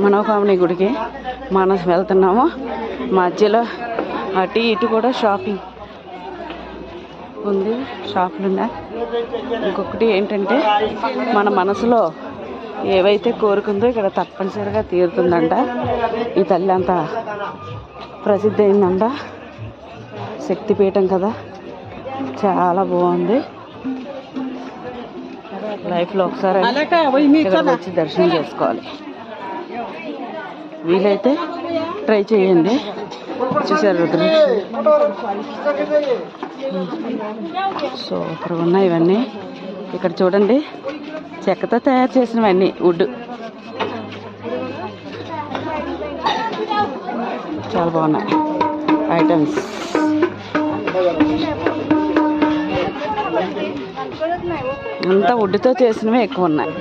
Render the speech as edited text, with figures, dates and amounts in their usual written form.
మనోకామని గుడికి మనం వెళ్తున్నాము. మధ్యలో అటు ఇటు కూడా షాపింగ్ ఉంది, షాపులు ఉన్నాయి. ఇంకొకటి ఏంటంటే మన మనసులో ఏవైతే కోరుకుందో ఇక్కడ తప్పనిసరిగా తీరుతుందంట. ఈ తల్లి అంతా ప్రసిద్ధి అయిందంట, శక్తిపీఠం కదా, చాలా బాగుంది. లైఫ్లో ఒకసారి ఇక్కడికి వచ్చి దర్శనం చేసుకోవాలి. వీలైతే ట్రై చేయండి. చూసారు రుద్ర. సో ఇక్కడ ఉన్నాయి ఇవన్నీ. ఇక్కడ చూడండి, చెక్కతో తయారు చేసినవన్నీ, వుడ్. చాలా బాగున్నాయి ఐటమ్స్. అంతా వుడ్తో చేసినవే ఎక్కువ ఉన్నాయి.